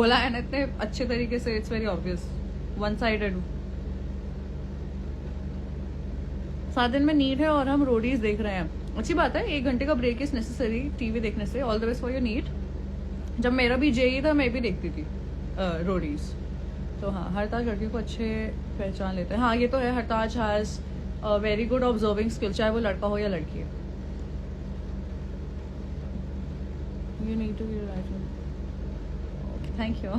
बोला है ना इतने अच्छे तरीके से, it's very obvious, one sided. 7 दिन में नीट है और हम रोडीज देख रहे हैं, अच्छी बात है। 1 घंटे का ब्रेक इज नेसेसरी टीवी देखने से। All the best for your NEET. जब मेरा भी जेई था मैं भी देखती थी रोडीज। तो हाँ, हरताज लड़कियों को अच्छे पहचान लेते हैं। हाँ ये तो है, Hartaj has very good observing skill, चाहे वो लड़का हो या लड़की। You need to be right. Okay, thank you.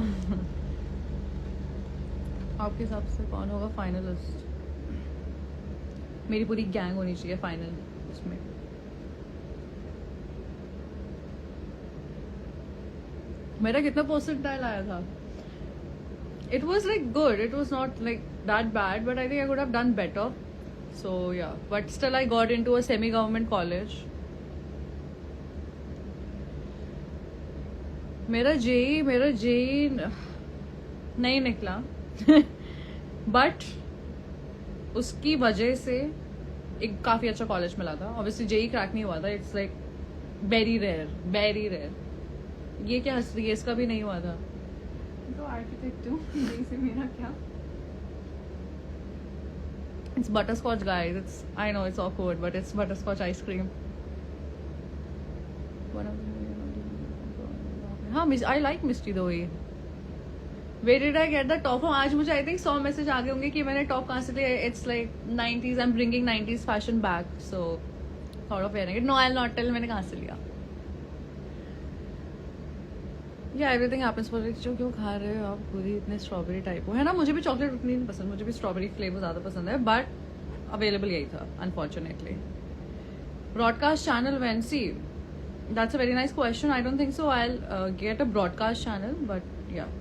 आपके हिसाब से कौन होगा फाइनलिस्ट? मेरी पूरी गैंग होनी चाहिए फाइनल उसमें। मेरा कितना परसेंटाइल आया था? It was like good. It was not like that bad, but I think I could have done better. So yeah, but still I got into a semi-government college. मेरा JEE नहीं निकला but उसकी वजह से एक काफी अच्छा कॉलेज मिला था। ऑब्वियसली जेई क्रैक नहीं हुआ था, इट्स लाइक वेरी रेयर। ये क्या हंस रही है, इसका भी नहीं हुआ था। तो आर्किटेक्ट हूँ, जेई से मेरा क्या? It's butterscotch, guys. I know it's awkward, but it's butterscotch ice cream. हाँ, I like Misty the way. Where did I get the top? आज मुझे I think 100 मैसेज आ गए होंगे कि मैंने टॉप कहाँ से लिया। It's like 90s. I'm bringing 90s fashion back. So thought of wearing it. No, I'll not tell मैंने कहाँ से लिया। Yeah, everything happens for it. जो क्यों खा रहे हो आप पूरी इतने स्ट्रॉबेरी टाइप हो, है ना? मुझे भी चॉकलेट उतनी नहीं पसंद, मुझे भी स्ट्रॉबेरी फ्लेवर ज़्यादा पसंद है, बट अवेलेबल यही था unfortunately. Broadcast channel when? See, that's a very nice question. I don't think so I'll get a broadcast channel, but yeah.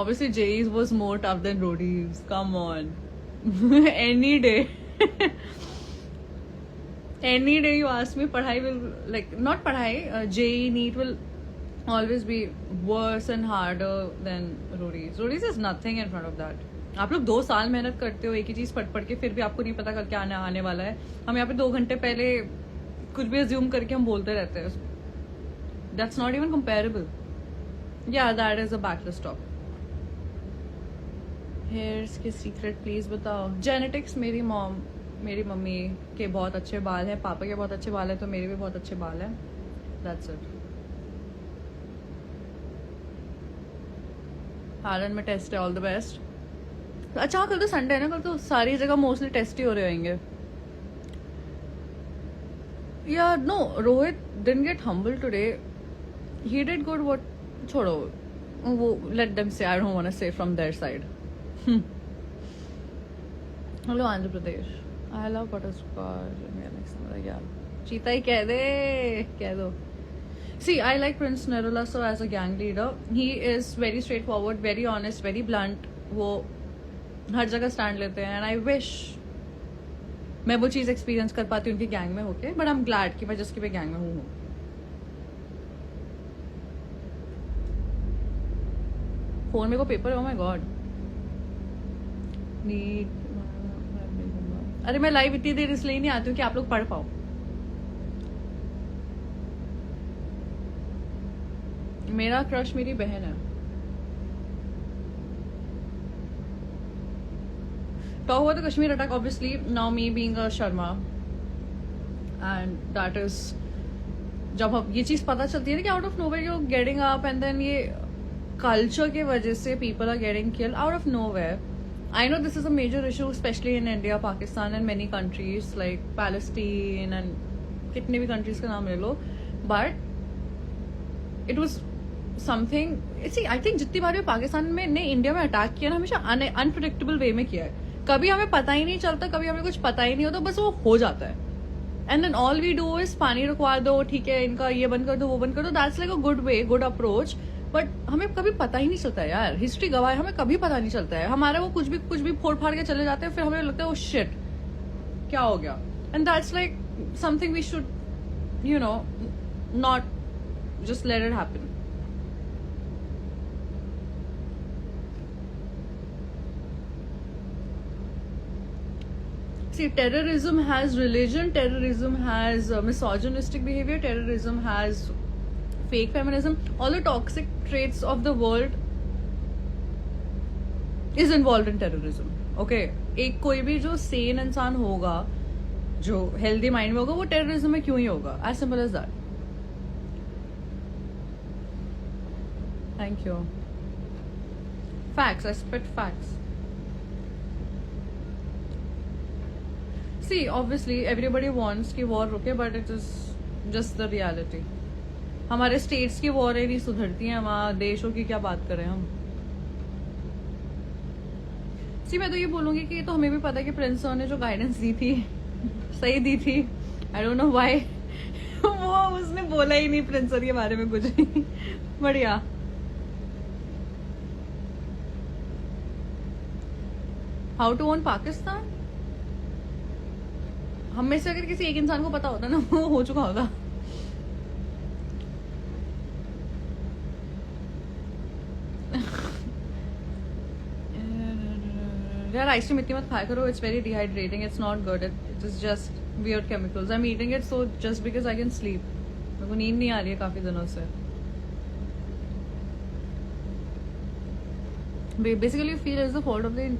Obviously JEEs was more tough than roadies, come on. Any day. Any day you ask me, padhai will, like, not padhai, JEE NEET will always be worse and harder than roadies. Roadies is nothing in front of that. आप लोग 2 साल मेहनत करते हो एक ही चीज पढ़ के, फिर भी आपको नहीं पता कल क्या आने वाला है। हम यहाँ पे 2 घंटे पहले कुछ भी अज्यूम करके हम बोलते रहते हैं। That's not even comparable. Yeah that is a backless top. Hairs के सीक्रेट प्लीज बताओ। जेनेटिक्स, मेरी मम्मी के बहुत अच्छे बाल हैं, पापा के बहुत अच्छे बाल हैं, तो मेरे भी बहुत अच्छे बाल हैं। That's it. हालन में टेस्ट है, ऑल द बेस्ट। अच्छा, कल तो संडे है ना, कल तो सारी जगह मोस्टली टेस्ट ही हो रहे होंगे। या no, Rohit didn't get humble today, he did good. What, छोड़ो वो, let them say, I don't want to say from their side. Hello Andhra Pradesh, I love butterscotch. यार चीता ही कह दो। See, I like Prince Nerula so as a gang leader. He is very straightforward, very honest, very blunt. वो हर जगह stand लेते हैं, and I wish मैं वो चीज एक्सपीरियंस कर पाती उनकी गैंग में होके, बट आई एम ग्लैड कि मैं जिसकी भी गैंग में हूँ। फोन में को पेपर है, ओह माय गॉड। अरे मैं लाइव इतनी देर इसलिए नहीं आती हूँ कि आप लोग पढ़ पाओ। मेरा क्रश मेरी बहन है। टॉक हुआ तो Kashmir attack, obviously now me being a Sharma, and that is, जब हम ये चीज पता चलती है ना कि out of nowhere you are getting up, and then ये कल्चर के वजह से people are getting killed out of nowhere. I know this is a major issue specially in India, Pakistan and many countries like Palestine and कितने भी countries का नाम ले लो, but it was something. I think जितनी बार भी पाकिस्तान में ने इंडिया में अटैक किया ना, हमेशा अनप्रिडिक्टेबल वे में किया है। कभी हमें पता ही नहीं चलता, कभी हमें कुछ पता ही नहीं होता, बस वो हो जाता है। And then all we do is पानी रुकवा दो, ठीक है, इनका ये बंद कर दो, वो बंद कर दो। That's like a good way, good approach, but हमें कभी पता ही नहीं चलता है यार। हिस्ट्री गवाह है, हमें कभी पता नहीं चलता है। हमारा वो कुछ भी फोड़ फाड़ के चले जाते हैं, फिर हमें लगता है वो शिट क्या हो गया। And that's like something we should, you know, not just let it happen. See, terrorism has religion, terrorism has misogynistic behavior, terrorism has fake feminism. All the toxic traits of the world is involved in terrorism. Okay, एक कोई भी जो sane इंसान होगा, जो healthy mind में होगा, वो terrorism में क्यों ही होगा? As simple as that. Thank you. Facts, I spit facts. See, obviously everybody wants कि war रुके, but it is just the reality. हमारे states की war नहीं सुधरती हैं, वहाँ देशों की क्या बात करें हम. See, मैं तो ये बोलूँगी कि तो हमें भी पता है कि प्रिंस सर ने जो गाइडेंस दी थी सही दी थी. I don't know why वो उसने बोला ही नहीं प्रिंस सर के बारे में कुछ नहीं. बढ़िया. How to own Pakistan? हम में से अगर किसी एक इंसान को पता होता ना, वो हो चुका होगा. यार आइसक्रीम इतनी मत खाया करो. It's very dehydrating. It's not good. It is just weird chemicals. I am eating it so just because I can sleep. मेरे को नींद नहीं आ रही है काफी दिनों से. Basically feel is the fault of the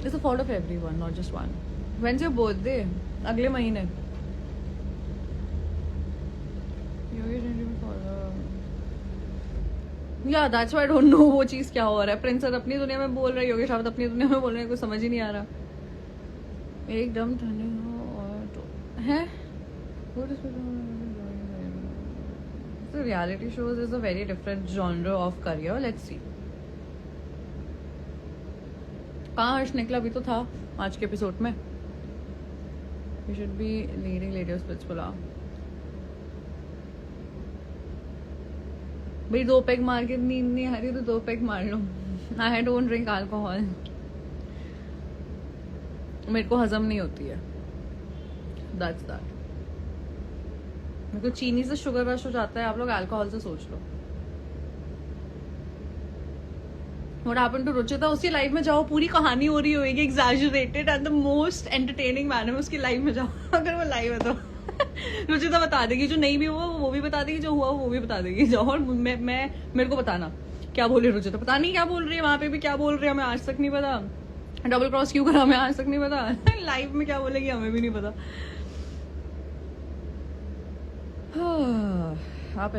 It's the fault of everyone, not just one. When's your birthday? अगले महीने. Yeah, that's why I don't know वो चीज क्या हो रहा है. प्रिंस अपनी दुनिया में बोल रहे, योगेश रावत अपनी दुनिया में बोल रहे हैं, कुछ समझ ही नहीं आ रहा. एकदम ठंडे हो और तो है. The reality shows is a very different genre of career. Let's see. कहाँ हर्ष निकला? भी तो था आज के एपिसोड में. You should be leading Lady of Spits pulao. भाई 2 पैग मार के नींद नहीं आ रही तो 2 पैग मार लो. I don't drink alcohol. मेरे को हजम नहीं होती है. That's that. मेरे को चीनी से शुगर रश हो जाता है. आप लोग अल्कोहल से सोच लो. What happened to Ruchita? उसकी लाइफ में जाओ, पूरी कहानी हो रही होगी exaggerated and the most entertaining manner. उसकी लाइफ में जाओ अगर वो लाइव है तो. रुचिता बता देगी. जो नहीं भी हुआ वो भी बता देगी, जो हुआ वो भी बता देगी. जाओ और मैं मेरे को बताना क्या बोल रही रुचिता. पता नहीं क्या बोल रही है, वहां पे भी क्या बोल रही है हमें आज तक नहीं पता. डबल क्रॉस क्यों करा हमें आज तक नहीं पता. लाइफ में क्या बोलेगी हमें भी नहीं पता. आप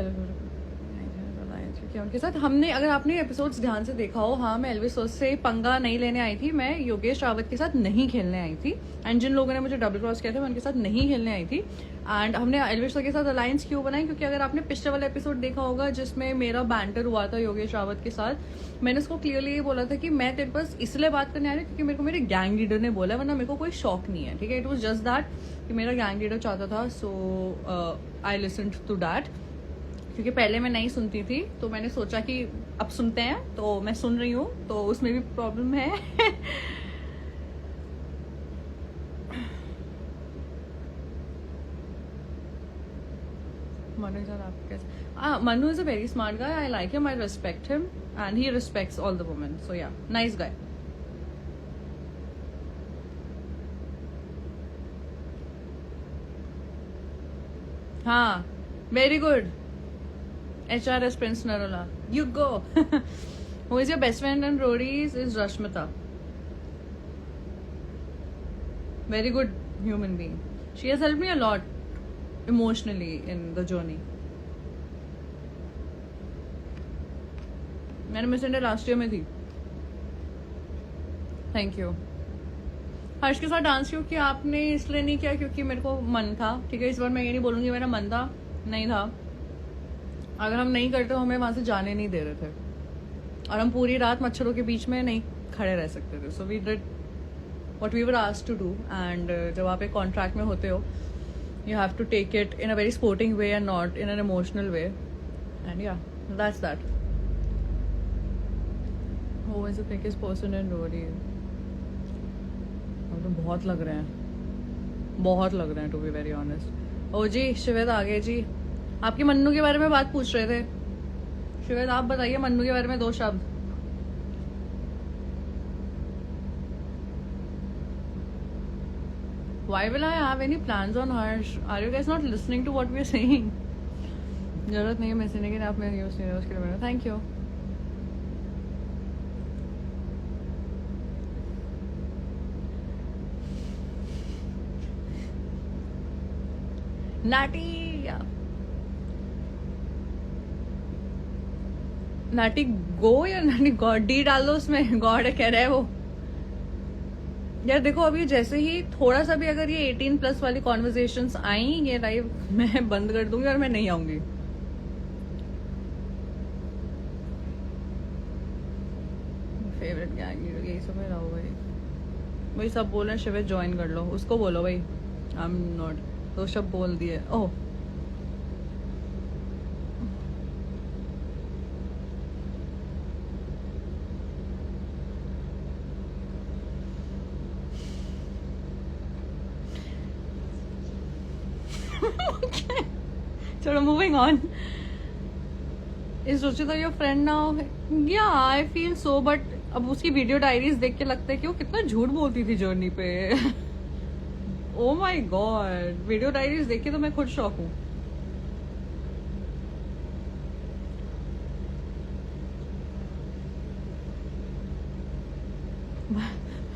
उनके साथ हमने, अगर आपने एपिसोड्स ध्यान से देखा हो, हाँ मैं एल्विस से पंगा नहीं लेने आई थी. मैं योगेश रावत के साथ नहीं खेलने आई थी. एंड जिन लोगों ने मुझे डबल क्रॉस किया था मैं उनके साथ नहीं खेलने आई थी. एंड हमने एल्विस के साथ अलायंस क्यों बनाई? क्योंकि अगर आपने पिछले वाला एपिसोड देखा होगा जिसमें मेरा बैंटर हुआ था योगेश रावत के साथ, मैंने उसको क्लियरली ये बोला था कि मैं तेरे पास इसलिए बात करने आ रही हूँ क्योंकि मेरे को मेरे गैंग लीडर ने बोला, वरना मेरे को कोई शौक नहीं है. ठीक है, इट वॉज जस्ट दैट कि मेरा गैंग लीडर चाहता था. सो आई लिसन्ड टू दैट. क्योंकि पहले मैं नहीं सुनती थी तो मैंने सोचा कि अब सुनते हैं, तो मैं सुन रही हूँ, तो उसमें भी प्रॉब्लम है. मनु सर आप कैसे? Manu is a very smart guy. I like him, I respect him and he respects all the women. So yeah, nice guy. हाँ, very good. HRS Prince Narula. You go. Who is your best friend and Rory's is Rashmita. Very good human being. She has helped me a lot emotionally in the journey. मैंने miss India last year में थी. Thank you. हर्ष के साथ dance क्यों किया आपने? इसलिए नहीं किया क्योंकि मेरे को मन था. ठीक है, इस बार मैं ये नहीं बोलूंगी मेरा मन था, नहीं था. अगर हम नहीं करते तो हमें वहां से जाने नहीं दे रहे थे, और हम पूरी रात मच्छरों के बीच में नहीं खड़े रह सकते थे. So we did what we were asked to do. And जब आप एक कॉन्ट्रैक्ट में होते हो, you have to take it in a very sporting way and not in an emotional way. And yeah, that's that. Who is the thickest person in Rory? बहुत लग रहे हैं, बहुत लग रहे हैं टू बी वेरी ऑनेस्ट. ओ जी, शिवेद आ गए जी. आपकी मन्नू के बारे में बात पूछ रहे थे. शिवेद आप बताइए मन्नू के बारे में 2 शब्द. Why will I have any plans on Harsh? Are you guys not listening to what we are saying? जरूरत नहीं है मैसेज की आप मेरे यूज नहीं उसके लिए थैंक यू. नाटी नाटी गो या नाटी गॉड डी डाल दो उसमें. गॉड कह रहा है वो. यार देखो अभी जैसे ही थोड़ा सा भी अगर ये 18+ वाली कॉन्वर्जेशंस आई ये लाइव मैं बंद कर दूंगी और मैं नहीं आऊंगी. फेवरेट गैंग यही सब में रहो भाई. वही सब बोल रहे हैं शिविर ज्वाइन कर लो. उसको बोलो भाई आई एम नॉट. तो सब बोल दिए. ओह चलो moving on. Is Ruchita your friend now? या आई फील सो बट अब उसकी वीडियो डायरीज देख के लगता है कि वो कितना झूठ बोलती थी जर्नी पे. Oh my God video diaries देख के तो मैं खुद शॉक हूँ.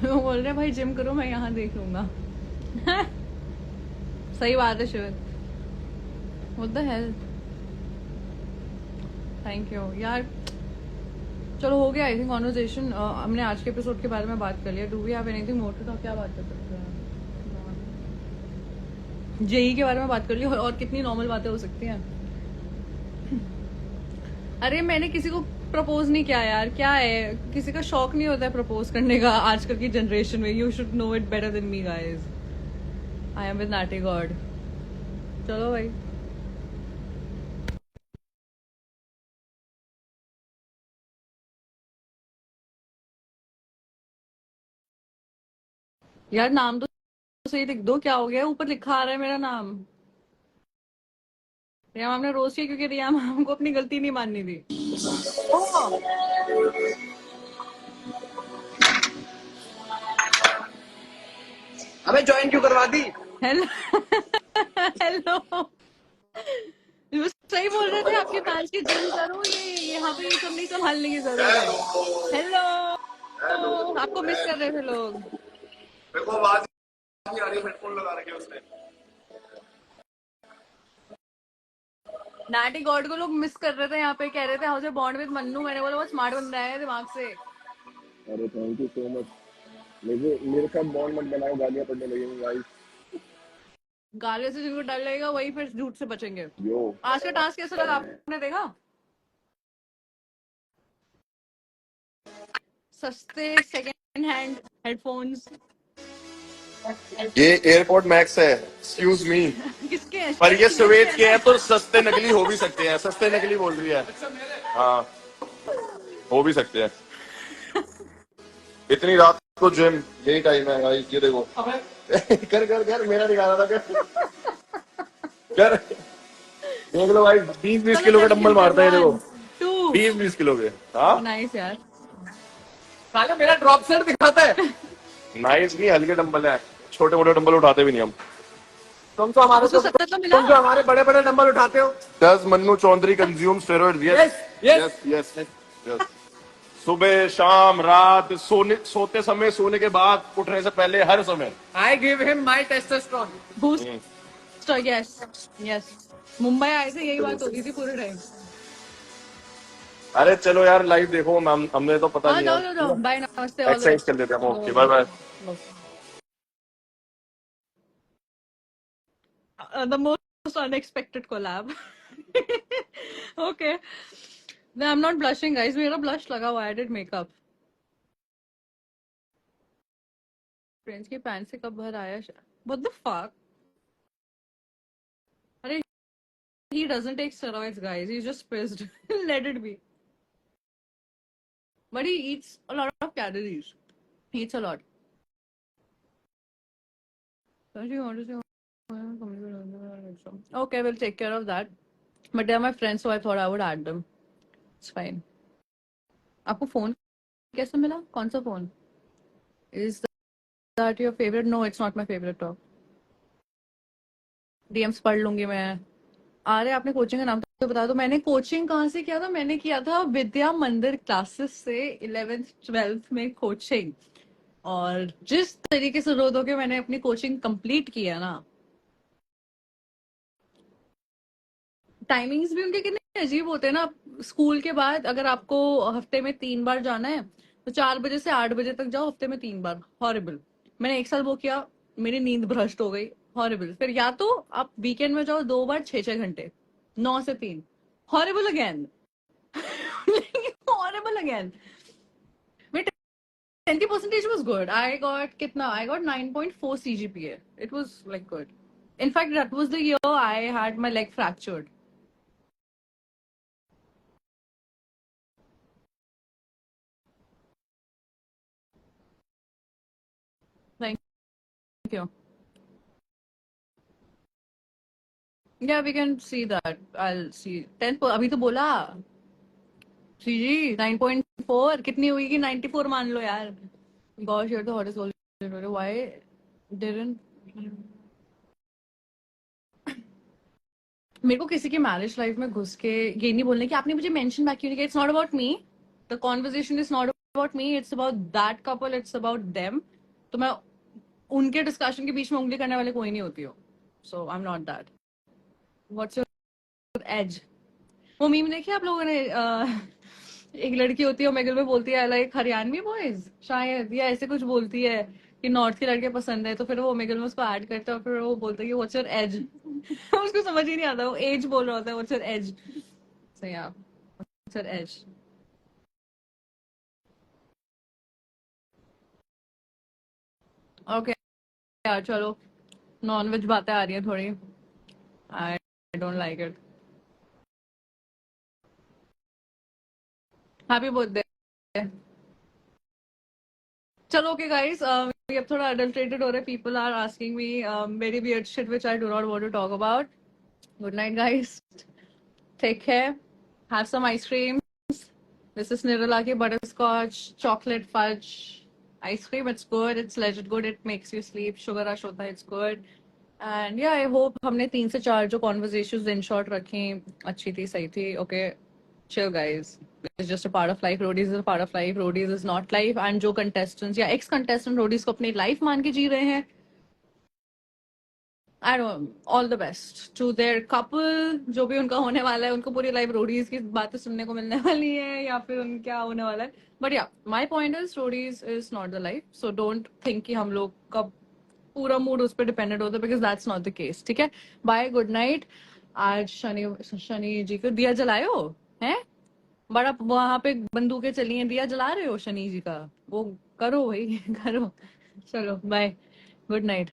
वो बोल रहे भाई जिम करो मैं यहाँ देख लूंगा. सही बात है शिविर. What the hell. Thank you यार. चलो हो गया आई थिंक कॉन्वर्जेशन. हमने आज के एपिसोड के बारे में बात कर लिया. Do we have anything more to talk? क्या बात कर सकते हैं? जेई के बारे में बात कर ली. और कितनी नॉर्मल बातें हो सकती हैं. अरे मैंने किसी को प्रपोज नहीं किया यार. क्या है किसी का शौक नहीं होता है प्रपोज करने का आजकल की जनरेशन में. You should know it better than me guys. I am with naughty god. चलो भाई. यार नाम तो सही लिख दो. क्या हो गया ऊपर लिखा आ रहा है मेरा नाम. रिया मैम ने रोज किया क्योंकि रिया मैम को अपनी गलती नहीं माननी थी. हमें ज्वाइन क्यों करवा दी? Hello hello. सही बोल रहे थे आपके मैच की जिम करो. ये यहाँ पे ये सब नहीं संभालने की जरूरत है. हेलो आपको मिस कर रहे थे लोग. मेरे को आवाज नहीं आ रही. हेडफोन लगा रखे उसने. नाटी गॉड को लोग मिस कर रहे थे. यहाँ पे कह रहे थे how is bond with Mannu. मैंने बोला वो स्मार्ट बन रहा है दिमाग से. अरे थैंक यू सो मच. मेरे साथ बॉन्ड मत बनाओ. गालियां पड़ने लगेंगी गाइस. गाले से जिनको डर लगेगा वही फिर झूठ से बचेंगे. यो आज का टास्क कैसा लगा आपने देखा? सस्ते सेकेंड हैंड हेडफोन्स. ये एयरपोर्ट मैक्स है. Excuse me. किसके हैं? पर ये स्वेत के हैं तो सस्ते नकली हो भी सकते हैं. सस्ते नकली बोल रही है. हाँ हो भी सकते हैं. इतनी रात को जिम यही टाइम है गाइस. ये देखो. कर कर कर मेरा निकाला था. कर देख लो भाई. 20-20 किलो का डंबल मारता है. देखो 20-20 किलो के. हाँ नाइस यार. साला मेरा ड्रॉप सेट दिखाता है. नाइस नहीं हल्के डंबल है. छोटे मोटे डंबल उठाते भी नहीं हम. तुम तो हमारे बड़े बड़े डंबल उठाते हो. Does Mannu Chaudhary consume steroids? Yes. सुबह शाम रात सोते समय सोने के बाद उठने से पहले हर समय. I give him my testosterone. Boost. Yes Mumbai आए थे यही बात होती थी पूरे टाइम. अरे चलो यार लाइव देखो. हमने तो पता नहीं है. जाओ बाय नमस्ते. एक्सरसाइज कर लेते हैं. Okay bye bye. The most unexpected collab. Okay. No, I'm not blushing, guys. मेरा blush लगा हुआ है. I did makeup. फ्रेंड्स की पैंट से कब भर आया? What the fuck? अरे he doesn't take steroids, guys. He's just pissed. Let it be. But he eats a lot of calories. He eats a lot. Don't you want to say? Okay, we'll take care of that. But they're my friends, so I thought I would add them. It's fine. आपको phone कैसे मिला? कौन सा phone? Is that your favorite? No, it's not my favorite top. DMs पढ़ लूंगी मैं। अरे आपने कोचिंग का नाम तो बता दो। मैंने कोचिंग कहाँ से किया था? मैंने किया था विद्या मंदिर क्लासेस से 11th 12th में कोचिंग। और जिस तरीके से रो धो के मैंने अपनी कोचिंग कंप्लीट किया ना, टाइमिंग्स भी उनके कितने अजीब होते हैं ना। स्कूल के बाद अगर आपको हफ्ते में 3 बार जाना है तो 4 बजे से 8 बजे तक जाओ, हफ्ते में 3 बार। हॉरिबल। मैंने एक साल वो किया, मेरी नींद भ्रष्ट हो गई। हॉरिबल। फिर या तो आप वीकेंड में जाओ 2 बार 6 6 घंटे, 9 से 3। Horrible again. Horrible again. मेरी 10th percentage was good. I got कितना? I got 9.4 CGPA. It was like good. In fact, that was the year I had my leg fractured. Thank you. Yeah, we can see that. I'll see. 10th अभी तो बोला। CG 9.4 कितनी हुई कि 94 मान लो यार। Gosh, you're the hottest soul. Why didn't मेरे को किसी की मैरिज लाइफ में घुस के ये नहीं बोलने कि आपने मुझे मेंशन बैक क्यों नहीं किया। It's not about me. The conversation is not about me, it's about that couple, it's about them. तो मैं उनके डिस्कशन के बीच में उंगली करने वाले कोई नहीं होती हो। So I am not that. What's your age? वो मीम देखी आप लोगों ने? एक लड़की होती है ओमेगल में, बोलती है लाइक हरियाणवी बॉयज शायद, या ऐसे कुछ बोलती है कि नॉर्थ के लड़के पसंद है। तो फिर वो ओमेगल में उसको ऐड करता है और फिर वो बोलता है कि व्हाट्स योर एज। उसको समझ ही नहीं आता, वो एज बोल रहा होता है, व्हाट्स योर एज। सो या, व्हाट्स योर एज? ओके यार, चलो। नॉन वेज बातें आ रही है थोड़ी। I don't like it. Happy birthday. चलो ओके गाइस, ये अब थोड़ा अडल्ट्रेटेड हो रहा है। People are asking me very weird shit which I do not want to talk about. Good night guys, take care, have some ice cream. This is Nirala ki butterscotch chocolate fudge ice cream. It's good. It's legit good. It makes you sleep. Sugar rush hota है. It's good. And yeah, I hope हमने 3 से 4 जो conversations in short रखी अच्छी थी, सही थी. Okay, chill guys. It's just a part of life. Roadies is a part of life. Roadies is not life. And जो contestants या ex contestant roadies को अपनी life मान के जी रहे हैं, I don't, all the best to their couple. जो भी उनका होने वाला है, उनको पूरी लाइफ रोडीज की बातें सुनने को मिलने वाली है, या फिर उनका होने वाला है। बट या, my point is Roadies is not the life. So don't think कि हम लोग का पूरा मूड उस पर डिपेंडेंट होता है, because that's not the case. ठीक है, बाय, गुड नाइट। आज शनि जी को दिया जलाए हो हैं? बड़ा वहां पे बंदूकें चली हैं, दिया जला रहे हो शनि जी का? वो करो भाई। करो। चलो बाय, गुड नाइट।